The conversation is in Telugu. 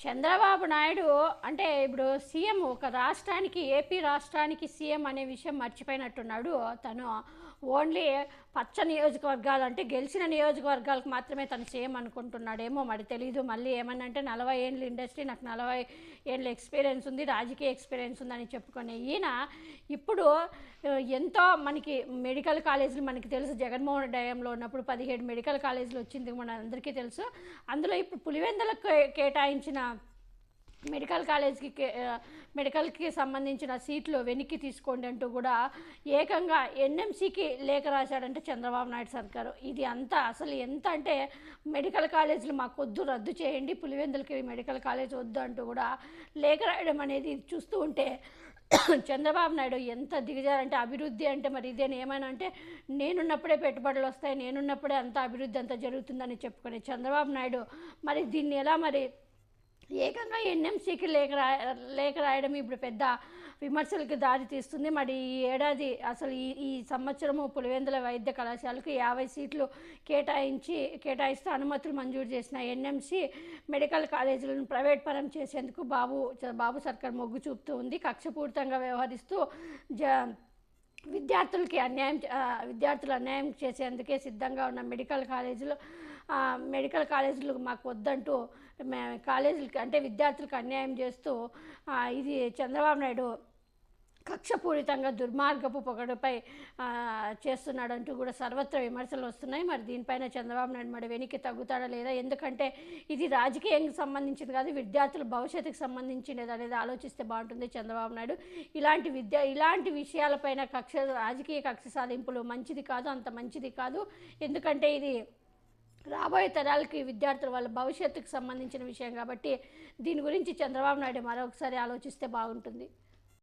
చంద్రబాబు నాయుడు అంటే ఇప్పుడు సీఎం ఒక రాష్ట్రానికి ఏపీ రాష్ట్రానికి సీఎం అనే విషయం మర్చిపోయినట్టున్నాడు. తను ఓన్లీ పచ్చ నియోజకవర్గాలు అంటే గెలిచిన నియోజకవర్గాలకు మాత్రమే తను సీఎం అనుకుంటున్నాడేమో మరి తెలీదు. మళ్ళీ ఏమన్నంటే 40 ఏళ్ళ ఇండస్ట్రీ, నాకు 40 ఏళ్ళ ఎక్స్పీరియన్స్ ఉంది, రాజకీయ ఎక్స్పీరియన్స్ ఉందని చెప్పుకునే ఈయన ఇప్పుడు ఎంతో మనకి మెడికల్ కాలేజీలు మనకి తెలుసు. జగన్మోహన్ డయంలో ఉన్నప్పుడు 17 మెడికల్ కాలేజీలు వచ్చింది మన అందరికీ తెలుసు. అందులో ఇప్పుడు పులివెందులకు కేటాయించిన మెడికల్కి సంబంధించిన సీట్లు వెనక్కి తీసుకోండి అంటూ కూడా ఏకంగా ఎన్ఎంసీకి లేఖ రాశాడంటే చంద్రబాబు నాయుడు సర్కారు. ఇది అంతా అసలు ఎంత అంటే మెడికల్ కాలేజీలు మాకు వద్దు, రద్దు చేయండి, పులివెందులకి మెడికల్ కాలేజ్ వద్దు అంటూ కూడా లేఖ రాయడం అనేది చూస్తూ ఉంటే చంద్రబాబు నాయుడు ఎంత దిగజారంటే అభివృద్ధి అంటే మరి ఇదేనా ఏమైనా అంటే నేనున్నప్పుడే పెట్టుబడులు వస్తాయి, నేనున్నప్పుడే అంత అభివృద్ధి అంతా జరుగుతుందని చెప్పుకునే చంద్రబాబు నాయుడు మరి దీన్ని ఎలా మరి ఏకంగా ఎన్ఎంసీకి లేఖ రాయడం ఇప్పుడు పెద్ద విమర్శలకు దారి తీస్తుంది. మరి ఈ ఏడాది అసలు ఈ సంవత్సరము పులివెందుల వైద్య కళాశాలకు 50 సీట్లు కేటాయిస్తూ అనుమతులు మంజూరు చేసిన ఎన్ఎంసీ మెడికల్ కాలేజీలను ప్రైవేట్ పరం చేసేందుకు బాబు సర్కార్ మొగ్గు చూపుతూ ఉంది. కక్షపూరితంగా వ్యవహరిస్తూ విద్యార్థులు అన్యాయం చేసేందుకే సిద్ధంగా ఉన్న మెడికల్ కాలేజీలు మాకు వద్దంటూ కాలేజీలకి అంటే విద్యార్థులకు అన్యాయం చేస్తూ ఇది చంద్రబాబు నాయుడు కక్షపూరితంగా దుర్మార్గపు పొగడుపై చేస్తున్నాడంటూ కూడా సర్వత్ర విమర్శలు వస్తున్నాయి. మరి దీనిపైన చంద్రబాబు నాయుడు మరి వెనక్కి తగ్గుతాడా లేదా? ఎందుకంటే ఇది రాజకీయానికి సంబంధించింది కాదు, విద్యార్థుల భవిష్యత్తుకు సంబంధించినది అనేది ఆలోచిస్తే బాగుంటుంది చంద్రబాబు నాయుడు. ఇలాంటి విషయాలపైన రాజకీయ కక్ష సాధింపులు మంచిది కాదు, అంత మంచిది కాదు. ఎందుకంటే ఇది రాబోయే తరాలకి విద్యార్థుల వాళ్ళ భవిష్యత్తుకు సంబంధించిన విషయం కాబట్టి దీని గురించి చంద్రబాబు నాయుడు మరొకసారి ఆలోచిస్తే బాగుంటుంది.